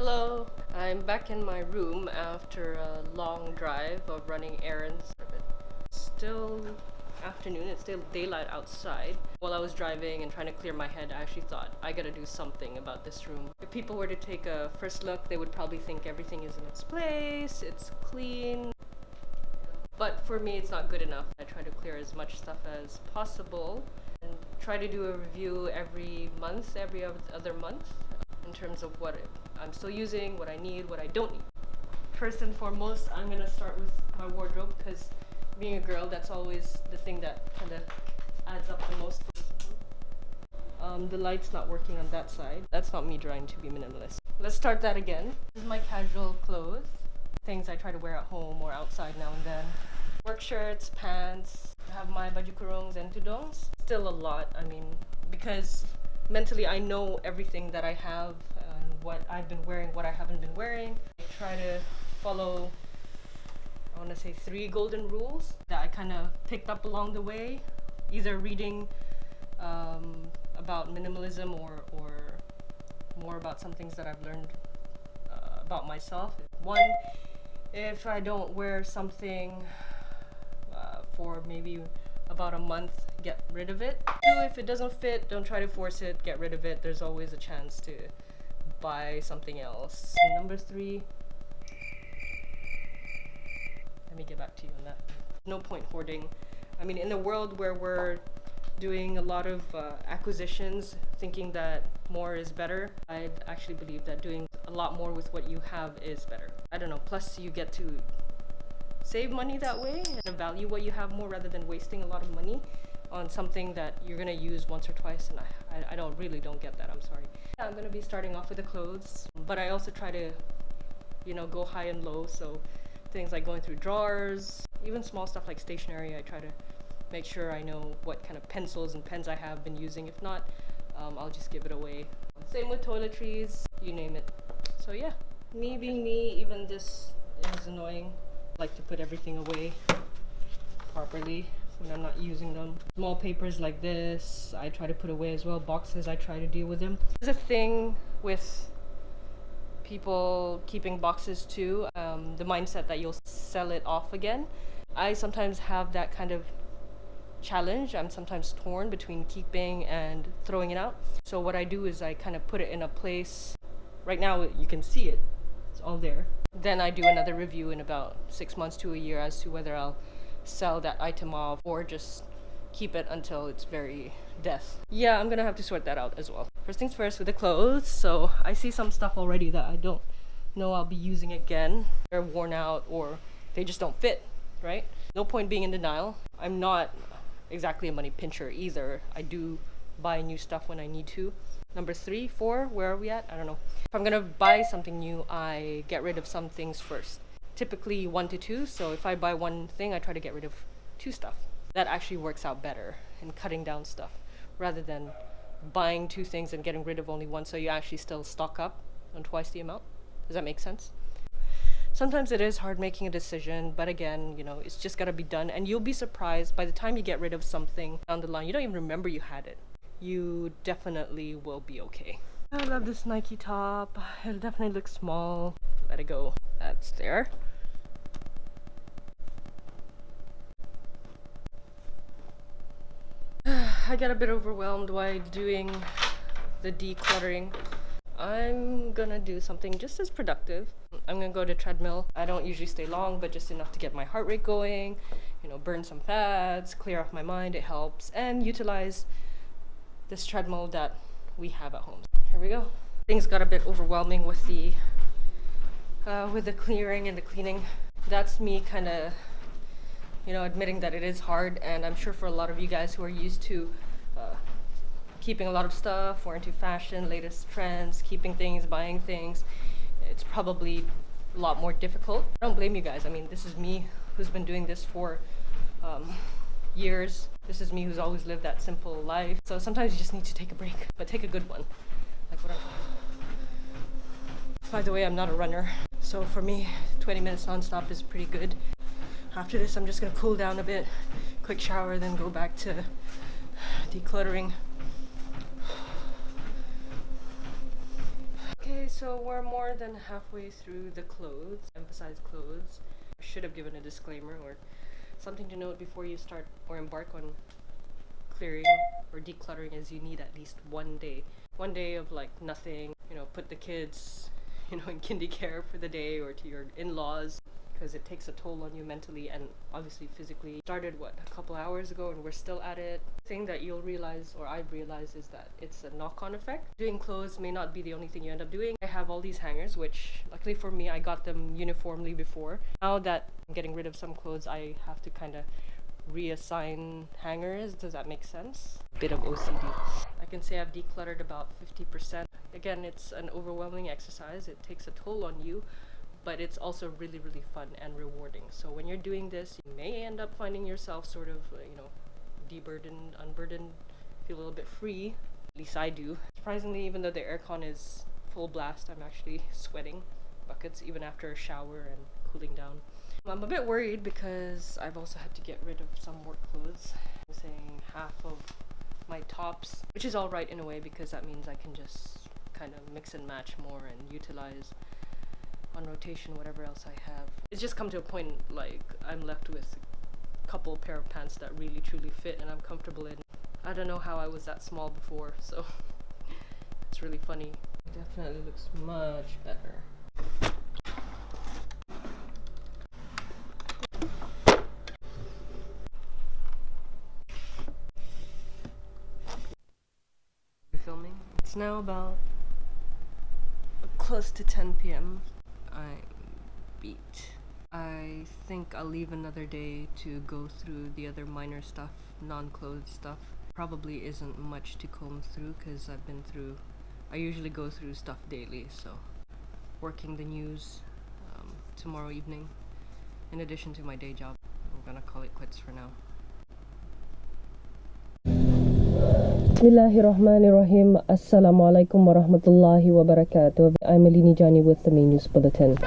Hello, I'm back in my room after a long drive of running errands. It's still afternoon, it's still daylight outside. While I was driving and trying to clear my head, I actually thought, I gotta do something about this room. If people were to take a first look, they would probably think everything is in its place, it's clean. But for me, it's not good enough. I try to clear as much stuff as possible and try to do a review every month, every other month, in terms of what I'm still using, what I need, what I don't need. First and foremost, I'm gonna start with my wardrobe because being a girl, that's always the thing that kind of adds up the most. The light's not working on that side. That's not me trying to be minimalist. Let's start that again. This is my casual clothes. Things I try to wear at home or outside now and then. Work shirts, pants. I have my Baju Kurungs and Tudungs. Still a lot, I mean, because mentally I know everything that I have and what I've been wearing, what I haven't been wearing. I try to follow, I want to say 3 golden rules that I kind of picked up along the way, either reading about minimalism or more about some things that I've learned about myself. 1, if I don't wear something for maybe about a month, get rid of it. 2, if it doesn't fit, don't try to force it, get rid of it. There's always a chance to buy something else. And number 3, let me get back to you on that. No point hoarding. I mean, in a world where we're doing a lot of acquisitions, thinking that more is better, I'd actually believe that doing a lot more with what you have is better. I don't know, plus you get to save money that way and value what you have more rather than wasting a lot of money on something that you're gonna use once or twice, and I don't get that, I'm sorry. Yeah, I'm gonna be starting off with the clothes, but I also try to, you know, go high and low, so things like going through drawers, even small stuff like stationery, I try to make sure I know what kind of pencils and pens I have been using. If not, I'll just give it away. Same with toiletries, you name it. So yeah, me being me, even this is annoying. I like to put everything away properly when I'm not using them. Small papers like this, I try to put away as well. Boxes, I try to deal with them. There's a thing with people keeping boxes too, the mindset that you'll sell it off again. I sometimes have that kind of challenge. I'm sometimes torn between keeping and throwing it out. So what I do is I kind of put it in a place. Right now you can see it, it's all there. Then I do another review in about 6 months to a year as to whether I'll sell that item off or just keep it until it's very death. Yeah, I'm gonna have to sort that out as well. First things first with the clothes. So I see some stuff already that I don't know I'll be using again. They're worn out or they just don't fit, right? No point being in denial. I'm not exactly a money pincher either. I do buy new stuff when I need to. Number 3, 4, where are we at? I don't know. If I'm gonna buy something new, I get rid of some things first. Typically 1 to 2, so if I buy one thing, I try to get rid of 2 stuff. That actually works out better in cutting down stuff rather than buying 2 things and getting rid of only 1, so you actually still stock up on twice the amount. Does that make sense? Sometimes it is hard making a decision, but again, you know, it's just gotta be done, and you'll be surprised by the time you get rid of something down the line, you don't even remember you had it. You definitely will be okay. I love this Nike top. It definitely looks small. Let it go. That's there. I get a bit overwhelmed while doing the decluttering. I'm gonna do something just as productive. I'm gonna go to treadmill. I don't usually stay long, but just enough to get my heart rate going, you know, burn some fats, clear off my mind, it helps, and utilize this treadmill that we have at home. Here we go. Things got a bit overwhelming with the clearing and the cleaning. That's me kind of, you know, admitting that it is hard, and I'm sure for a lot of you guys who are used to keeping a lot of stuff or into fashion, latest trends, keeping things, buying things, it's probably a lot more difficult. I don't blame you guys. I mean, this is me who's been doing this for years. This is me who's always lived that simple life. So sometimes you just need to take a break, but take a good one. Like whatever. By the way, I'm not a runner, so for me, 20 minutes non-stop is pretty good. After this, I'm just gonna cool down a bit, quick shower, then go back to decluttering. Okay, so So we're more than halfway through the clothes. Emphasize clothes. I should have given a disclaimer or something to note before you start or embark on clearing or decluttering is you need at least 1 day. 1 day of like nothing, you know, put the kids, you know, in kindy care for the day or to your in-laws, because it takes a toll on you mentally and obviously physically. Started what, a couple hours ago and we're still at it. The thing that you'll realize, or I've realized, is that it's a knock-on effect. Doing clothes may not be the only thing you end up doing. I have all these hangers, which luckily for me, I got them uniformly before. Now that I'm getting rid of some clothes, I have to kind of reassign hangers. Does that make sense? Bit of OCD. I can say I've decluttered about 50%. Again, it's an overwhelming exercise. It takes a toll on you, but it's also really, really fun and rewarding. So when you're doing this, you may end up finding yourself sort of, you know, deburdened, unburdened, feel a little bit free. At least I do. Surprisingly, even though the aircon is full blast, I'm actually sweating buckets even after a shower and cooling down. I'm a bit worried because I've also had to get rid of some work clothes. I'm saying half of my tops, which is all right in a way because that means I can just kind of mix and match more and utilize on rotation whatever else I have. It's just come to a point like I'm left with a couple pair of pants that really truly fit and I'm comfortable in. I don't know how I was that small before, so it's really funny. It definitely looks much better. Filming. It's now about close to 10 p.m. I'm beat. I think I'll leave another day to go through the other minor stuff, non-clothes stuff. Probably isn't much to comb through because I usually go through stuff daily, so working the news tomorrow evening in addition to my day job. I'm gonna call it quits for now. Bismillahirrahmanirrahim. Assalamualaikum warahmatullahi wabarakatuh. I'm Melline Jaini with the main news bulletin.